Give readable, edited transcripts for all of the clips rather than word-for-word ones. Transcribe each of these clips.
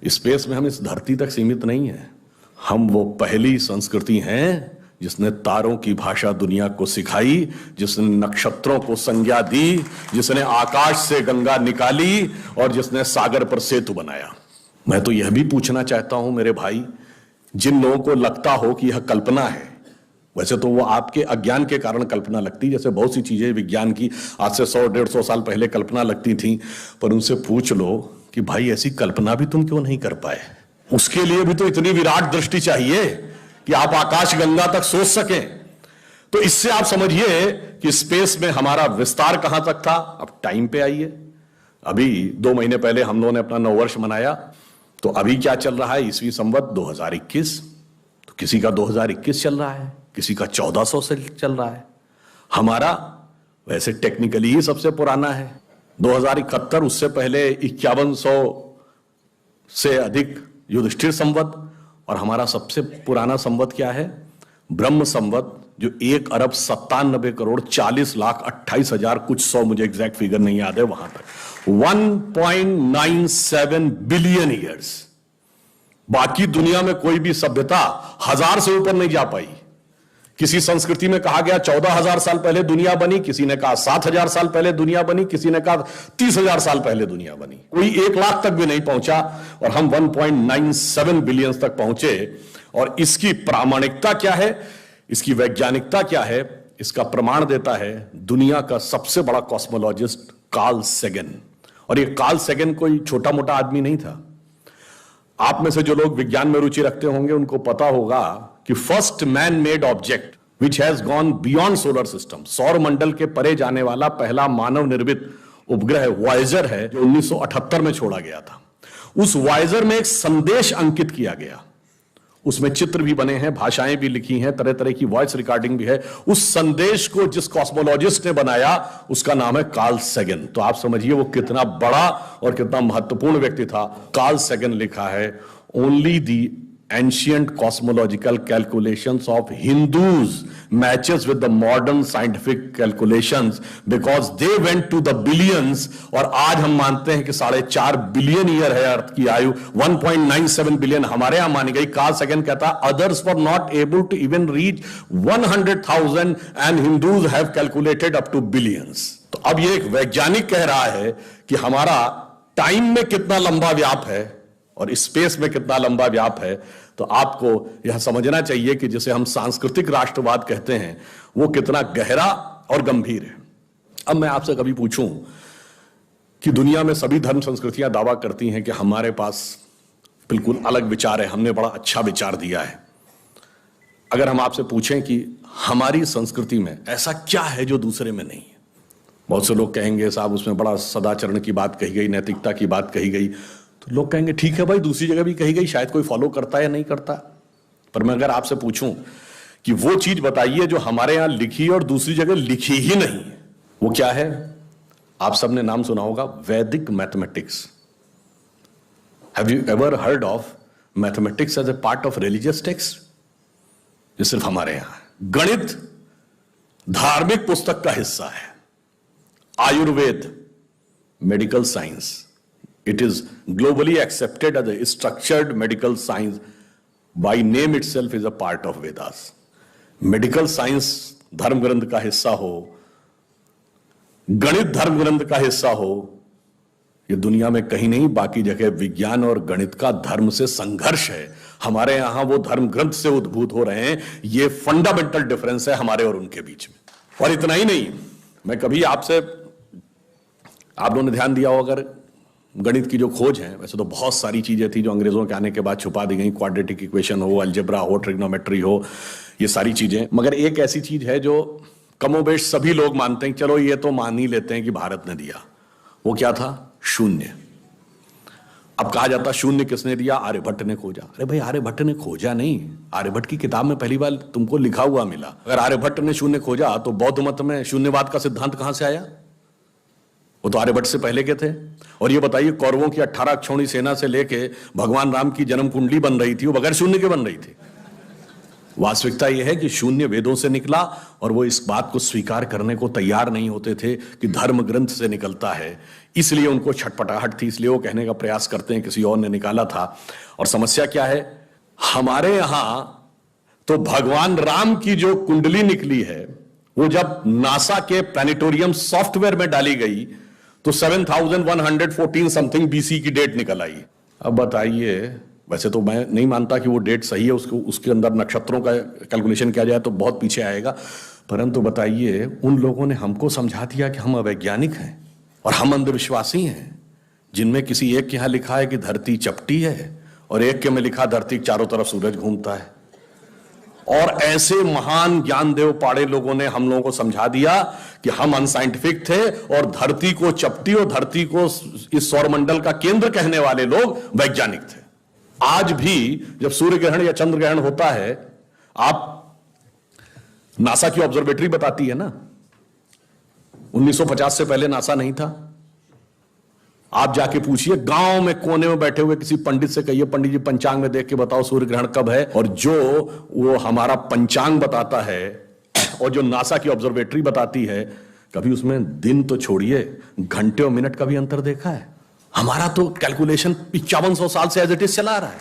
Space में हम इस धरती तक सीमित नहीं है। हम वो पहली संस्कृति हैं जिसने तारों की भाषा दुनिया को सिखाई, जिसने नक्षत्रों को संज्ञा दी, जिसने आकाश से गंगा निकाली और जिसने सागर पर सेतु बनाया। मैं तो यह भी पूछना चाहता हूं मेरे भाई, जिन लोगों को लगता हो कि यह कल्पना है, वैसे तो वो आपके अज्ञान के कारण कल्पना लगती, जैसे बहुत सी चीजें विज्ञान की आज से 100-150 साल पहले कल्पना लगती थी, पर उनसे पूछ लो कि भाई ऐसी कल्पना भी तुम क्यों नहीं कर पाए? उसके लिए भी तो इतनी विराट दृष्टि चाहिए कि आप आकाश गंगा तक सोच सकें। तो इससे आप समझिए कि स्पेस में हमारा विस्तार कहां तक था। अब टाइम पे आइए, अभी 2 महीने पहले हम लोगों ने अपना नववर्ष मनाया, तो अभी क्या चल रहा है? ईस्वी संवत 2021। तो किसी का 2021 चल रहा है, किसी का 1400 से चल रहा है। हमारा वैसे टेक्निकली ही सबसे पुराना है 2071, उससे पहले 5100 से अधिक युधिष्ठिर संवत, और हमारा सबसे पुराना संवत क्या है? ब्रह्म संवत, जो 1,97,40,40,28,000 कुछ 100, मुझे एग्जैक्ट फिगर नहीं याद है, वहां तक 1.97 बिलियन ईयर्स। बाकी दुनिया में कोई भी सभ्यता 1000 से ऊपर नहीं जा पाई। किसी संस्कृति में कहा गया 14,000 साल पहले दुनिया बनी, किसी ने कहा 7,000 साल पहले दुनिया बनी, किसी ने कहा 30,000 साल पहले दुनिया बनी। कोई 1 लाख तक भी नहीं पहुंचा और हम 1.97 बिलियन तक पहुंचे। और इसकी प्रामाणिकता क्या है, इसकी वैज्ञानिकता क्या है, इसका प्रमाण देता है दुनिया का सबसे बड़ा कॉस्मोलॉजिस्ट कार्ल सेगन। और ये कार्ल सेगन कोई छोटा मोटा आदमी नहीं था। आप में से जो लोग विज्ञान में रुचि रखते होंगे उनको पता होगा कि first man made object which has gone beyond solar system, सौर मंडल के परे जाने वाला पहला मानव निर्मित उपग्रह वॉयेजर है, जो 1978 में छोड़ा गया था। उस वॉयेजर में एक संदेश अंकित किया गया, उसमें चित्र भी बने हैं, भाषाएं भी लिखी हैं, तरह तरह की वॉइस रिकॉर्डिंग भी है। उस संदेश को जिस कॉस्मोलॉजिस्ट ने बनाया उसका नाम है कार्ल सेगन। तो आप समझिए वो कितना बड़ा और कितना महत्वपूर्ण व्यक्ति था। कार्ल सेगन लिखा है, only the ancient cosmological calculations of Hindus matches with the modern scientific calculations because they went to the billions। और आज हम मानते हैं कि 4.5 बिलियन ईयर है अर्थ की आयु, 1.97 बिलियन हमारे यहां मानी गई। कार्ल सेगन कहता है others were not able to even reach 100,000 and Hindus have calculated up to billions। तो अब ये एक वैज्ञानिक कह रहा है कि हमारा टाइम में कितना लंबा व्याप है और स्पेस में कितना लंबा व्याप है। तो आपको यह समझना चाहिए कि जिसे हम सांस्कृतिक राष्ट्रवाद कहते हैं वो कितना गहरा और गंभीर है। अब मैं आपसे कभी पूछूं कि दुनिया में सभी धर्म संस्कृतियां दावा करती हैं कि हमारे पास बिल्कुल अलग विचार है, हमने बड़ा अच्छा विचार दिया है। अगर हम आपसे पूछें कि हमारी संस्कृति में ऐसा क्या है जो दूसरे में नहीं है, बहुत से लोग कहेंगे साहब उसमें बड़ा सदाचरण की बात कही गई, नैतिकता की बात कही गई। तो लोग कहेंगे ठीक है भाई, दूसरी जगह भी कही गई, शायद कोई फॉलो करता है या नहीं करता। पर मैं अगर आपसे पूछूं कि वो चीज बताइए जो हमारे यहां लिखी और दूसरी जगह लिखी ही नहीं, वो क्या है? आप सबने नाम सुना होगा, Vedic mathematics. Have you ever heard of mathematics as a part of religious text? ये सिर्फ हमारे यहां। गणित धार्मिक पुस्तक का हिस्सा है। Ayurveda medical science, it is globally accepted as a structured medical science, by name itself is a part of Vedas। Medical science धर्म ग्रंथ का हिस्सा हो, गणित धर्म ग्रंथ का हिस्सा हो, ये दुनिया में कहीं नहीं। बाकी जगह विज्ञान और गणित का धर्म से संघर्ष है, हमारे यहां वो धर्म ग्रंथ से उद्भूत हो रहे हैं। ये फंडामेंटल डिफरेंस है हमारे और उनके बीच में। और इतना ही नहीं, मैं कभी आपसे, आप लोगों ने ध्यान दिया हो अगर गणित की जो खोज है, वैसे तो बहुत सारी चीजें थी जो अंग्रेजों के आने के बाद छुपा दी गई, क्वाड्रेटिक इक्वेशन हो, अलजेब्रा हो, ट्रिग्नोमेट्री हो, ये सारी चीजें। मगर एक ऐसी चीज है जो कमोबेश सभी लोग मानते हैं, चलो ये तो मान ही लेते हैं कि भारत ने दिया। वो क्या था? शून्य। अब कहा जाता शून्य किसने दिया? आर्यभट्ट ने खोजा। अरे भाई आर्यभट्ट ने खोजा नहीं, आर्यभट्ट की किताब में पहली बार तुमको लिखा हुआ मिला। अगर आर्यभट्ट ने शून्य खोजा तो बौद्ध मत में शून्यवाद का सिद्धांत कहां से आया? वो तो आर्यभट्ट से पहले के थे। और ये बताइए कौरवों की 18 अक्षौणी सेना से लेके भगवान राम की जन्म कुंडली बन रही थी, वो बगैर शून्य के बन रही थी। वास्तविकता यह है कि शून्य वेदों से निकला और वो इस बात को स्वीकार करने को तैयार नहीं होते थे कि धर्म ग्रंथ से निकलता है, इसलिए उनको छटपटाहट थी, इसलिए वो कहने का प्रयास करते हैं किसी और ने निकाला था। और समस्या क्या है, हमारे यहां तो भगवान राम की जो कुंडली निकली है वो जब नासा के प्लैनेटोरियम सॉफ्टवेयर में डाली गई तो 7114 समथिंग बीसी की डेट निकल आई। अब बताइए, वैसे तो मैं नहीं मानता कि वो डेट सही है, उसके अंदर नक्षत्रों का कैलकुलेशन किया जाए तो बहुत पीछे आएगा, परंतु बताइए उन लोगों ने हमको समझा दिया कि हम अवैज्ञानिक हैं और हम अंधविश्वासी हैं, जिनमें किसी एक के यहां लिखा है कि धरती चपटी है और एक के में लिखा धरती के चारों तरफ सूरज घूमता है। और ऐसे महान ज्ञानदेव पाड़े लोगों ने हम लोगों को समझा दिया कि हम अनसाइंटिफिक थे और धरती को चपटी और धरती को इस सौरमंडल का केंद्र कहने वाले लोग वैज्ञानिक थे। आज भी जब सूर्य ग्रहण या चंद्र ग्रहण होता है, आप नासा की ऑब्जर्वेटरी बताती है ना, 1950 से पहले नासा नहीं था। आप जाके पूछिए, गांव में कोने में बैठे हुए किसी पंडित से कहिए, पंडित जी पंचांग में देख के बताओ सूर्य ग्रहण कब है, और जो वो हमारा पंचांग बताता है और जो नासा की ऑब्जर्वेटरी बताती है, कभी उसमें दिन तो छोड़िए घंटे और मिनट का भी अंतर देखा है? हमारा तो कैलकुलेशन 5500 साल से एज इट इज चला रहा है,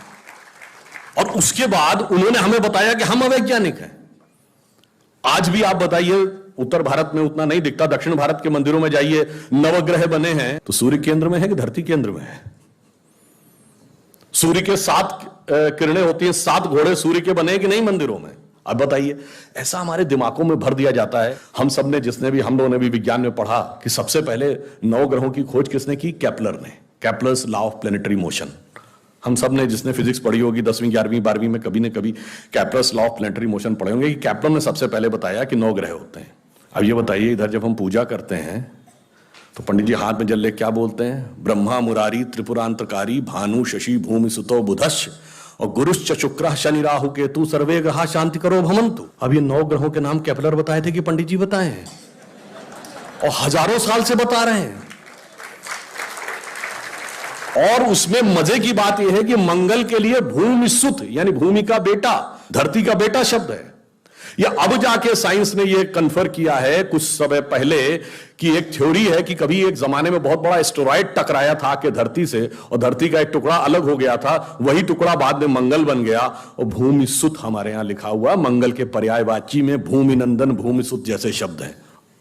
और उसके बाद उन्होंने हमें बताया कि हम अवैज्ञानिक हैं। आज भी आप बताइए, उत्तर भारत में उतना नहीं दिखता, दक्षिण भारत के मंदिरों में जाइए, नवग्रह बने हैं तो सूर्य केंद्र में है कि धरती केंद्र में है? सूर्य के 7 किरणें होती हैं, 7 घोड़े सूर्य के बने कि नहीं मंदिरों में? अब बताइए, ऐसा हमारे दिमागों में भर दिया जाता है। हम लोगों ने भी विज्ञान में पढ़ा कि सबसे पहले 9 ग्रहों की खोज किसने की? केपलर ने, Kepler's law of planetary motion. हम सब ने, जिसने फिजिक्स पढ़ी होगी 10वीं 11वीं 12वीं में, कभी न कभी Kepler's law of planetary motion पढ़े होंगे कि केपलर ने सबसे पहले बताया कि 9 ग्रह होते हैं। अब ये बताइए, इधर जब हम पूजा करते हैं तो पंडित जी हाथ में जल ले क्या बोलते हैं? ब्रह्मा मुरारी त्रिपुरांतकारी भानु शशि भूमि सुतो बुधश्च और गुरुश्च शुक्र शनि राहु केतु सर्वे ग्रहा शांति करो भवन्तु। अब ये 9 ग्रहों के नाम केपलर बताए थे कि पंडित जी बताए हैं, और हजारों साल से बता रहे हैं। और उसमें मजे की बात यह है कि मंगल के लिए भूमि सुत यानी भूमि का बेटा, धरती का बेटा शब्द है। या अब जाके साइंस ने यह कन्फर्म किया है कुछ समय पहले कि एक थ्योरी है कि कभी एक जमाने में बहुत बड़ा एस्टेरॉयड टकराया था कि धरती से, और धरती का एक टुकड़ा अलग हो गया था, वही टुकड़ा बाद में मंगल बन गया। और भूमि सुत हमारे यहां लिखा हुआ, मंगल के पर्यायवाची में भूमि नंदन भूमि सुत जैसे शब्द हैं।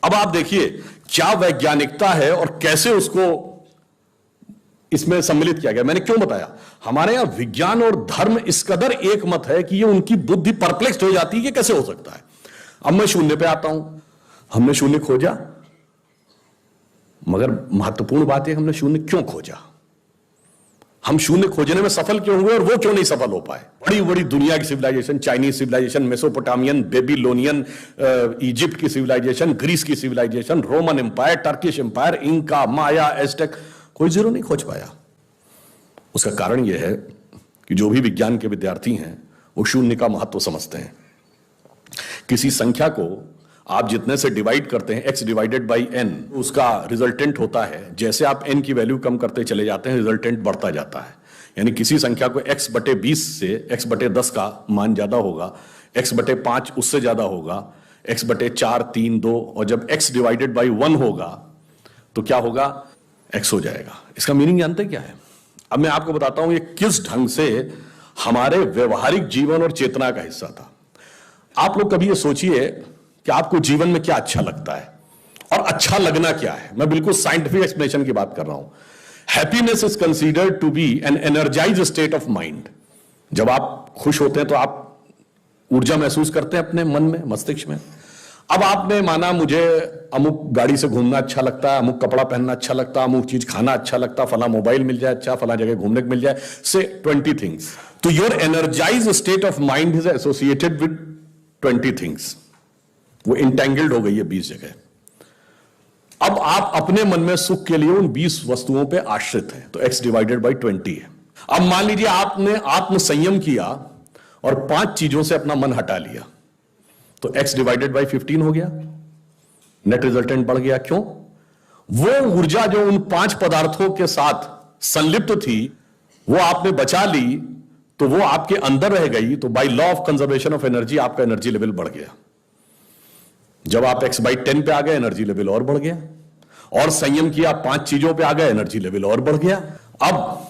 अब आप देखिए क्या वैज्ञानिकता है और कैसे उसको इसमें सम्मिलित किया गया। मैंने क्यों बताया, हमारे यहां विज्ञान और धर्म इस कदर एक मत है कि ये उनकी बुद्धि परप्लेक्स हो जाती है कि कैसे हो सकता है। अब मैं शून्य पे आता हूं, हमने शून्य खोजा, मगर महत्वपूर्ण बात है हमने शून्य क्यों खोजा, हम शून्य खोजने में सफल क्यों हुए और वो क्यों नहीं सफल हो पाए। बड़ी बड़ी दुनिया की civilisation, Chinese civilisation, Mesopotamian, Babylonian, Egypt की सिविलाइजेशन, ग्रीस की civilisation, Roman empire, Turkish empire, Inca, Maya, Aztec, कोई जीरो नहीं खोज पाया। उसका कारण यह है कि जो भी विज्ञान के विद्यार्थी हैं वो शून्य का महत्व समझते हैं। किसी संख्या को आप जितने से डिवाइड करते हैं, x डिवाइडेड बाई n, उसका रिजल्टेंट होता है। जैसे आप n की वैल्यू कम करते चले जाते हैं, रिजल्टेंट बढ़ता जाता है। यानी किसी संख्या को x बटे 20 से x बटे 10 का मान ज्यादा होगा, x बटे 5 उससे ज्यादा होगा, x बटे 4, 3, 2, और जब x डिवाइडेड बाई 1 होगा तो क्या होगा? x हो जाएगा। इसका मीनिंग जानते क्या है? अब मैं आपको बताता हूं ये किस ढंग से हमारे व्यवहारिक जीवन और चेतना का हिस्सा था। आप लोग कभी ये सोचिए कि आपको जीवन में क्या अच्छा लगता है और अच्छा लगना क्या है। मैं बिल्कुल साइंटिफिक एक्सप्लेनेशन की बात कर रहा हूं। Happiness is considered to be an energised state of mind. जब आप खुश होते हैं तो आप ऊर्जा महसूस करते हैं अपने मन में, मस्तिष्क में। अब आपने माना मुझे अमुक गाड़ी से घूमना अच्छा लगता है, अमुक कपड़ा पहनना अच्छा लगता है, अमुक चीज खाना अच्छा लगता है, फला मोबाइल मिल जाए अच्छा, फला जगह घूमने को मिल जाए, से 20 थिंग्स। तो your energised state of mind is associated with 20 things. वो इंटेंगल्ड हो गई है 20 जगह। अब आप अपने मन में सुख के लिए उन 20 वस्तुओं पे आश्रित हैं, तो x डिवाइडेड बाई 20 है। अब मान लीजिए आपने आत्म संयम किया और 5 चीजों से अपना मन हटा लिया, तो x डिवाइडेड बाई 15 हो गया, नेट रिजल्टेंट बढ़ गया। क्यों? वो ऊर्जा जो उन 5 पदार्थों के साथ संलिप्त थी वो आपने बचा ली, तो वो आपके अंदर रह गई, तो by law of conservation of energy आपका एनर्जी लेवल बढ़ गया। जब आप x/10 पे आ गए, एनर्जी लेवल और बढ़ गया, और संयम किया 5 चीजों पे आ गए, एनर्जी लेवल और बढ़ गया। अब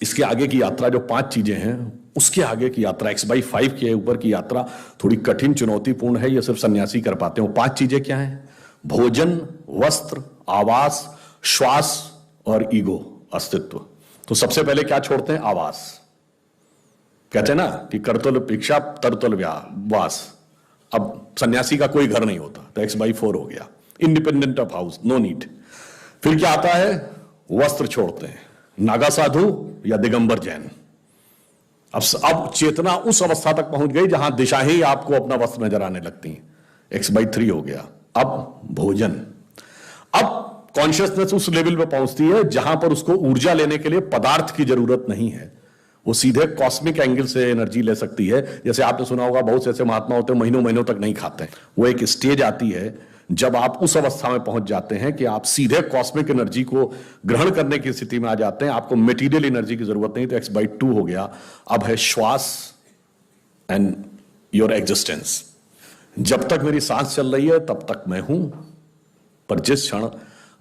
इसके आगे की यात्रा जो 5 चीजें हैं, उसके आगे की यात्रा x/5 के ऊपर की यात्रा थोड़ी कठिन चुनौतीपूर्ण है, ये सिर्फ सन्यासी कर पाते हो। 5 चीजें क्या हैं? भोजन, वस्त्र, आवास, श्वास और ईगो, अस्तित्व। तो सबसे पहले क्या छोड़ते हैं? आवास। कहते हैं ना कि करतुल भिक्षा तरतुल वास। अब सन्यासी का कोई घर नहीं होता, तो x/4 हो गया, independent of house, no need. फिर क्या आता है? वस्त्र छोड़ते हैं, नागा साधु या दिगंबर जैन। अब चेतना उस अवस्था तक पहुंच गई जहां दिशा ही आपको अपना वस्त्र नजर आने लगती है, x/3 हो गया। अब भोजन, अब कॉन्शियसनेस उस लेवल पे पहुंचती है जहां पर उसको ऊर्जा लेने के लिए पदार्थ की जरूरत नहीं है, वो सीधे कॉस्मिक एंगल से एनर्जी ले सकती है। जैसे आपने सुना होगा, बहुत से ऐसे महात्मा होते हैं महीनों महीनों तक नहीं खाते। वो एक स्टेज आती है जब आप उस अवस्था में पहुंच जाते हैं कि आप सीधे कॉस्मिक एनर्जी को ग्रहण करने की स्थिति में आ जाते हैं, आपको मटेरियल एनर्जी की जरूरत नहीं। तो x/2 हो गया। अब है श्वास एंड योर एग्जिस्टेंस। जब तक मेरी सांस चल रही है तब तक मैं हूं, पर जिस क्षण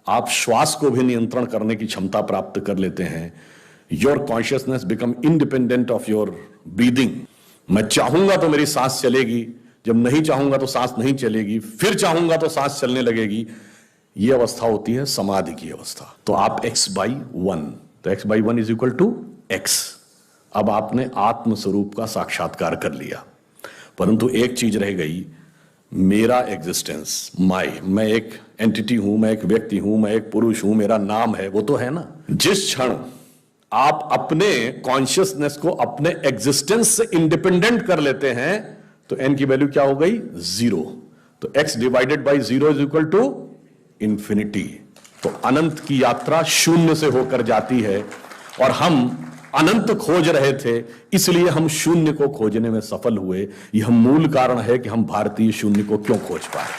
आप श्वास को भी नियंत्रण करने की क्षमता प्राप्त कर लेते हैं, your consciousness become independent of your breathing. मैं चाहूंगा तो मेरी सांस चलेगी, जब नहीं चाहूंगा तो सांस नहीं चलेगी, फिर चाहूंगा तो सांस चलने लगेगी। यह अवस्था होती है समाधि की अवस्था। तो आप x/1, तो x/1 is equal to x। अब आपने आत्म स्वरूप का साक्षात्कार कर लिया, परंतु एक चीज रह गई, मेरा एग्जिस्टेंस, मैं एक एंटिटी हूं, मैं एक व्यक्ति हूं, मैं एक पुरुष हूं, मेरा नाम है, वो तो है ना। जिस क्षण आप अपने कॉन्शियसनेस को अपने एग्जिस्टेंस से इंडिपेंडेंट कर लेते हैं, तो n की वैल्यू क्या हो गई? 0। तो x/0 is equal to infinity. तो अनंत की यात्रा शून्य से होकर जाती है, और हम अनंत खोज रहे थे, इसलिए हम शून्य को खोजने में सफल हुए। यह मूल कारण है कि हम भारतीय शून्य को क्यों खोज पाए।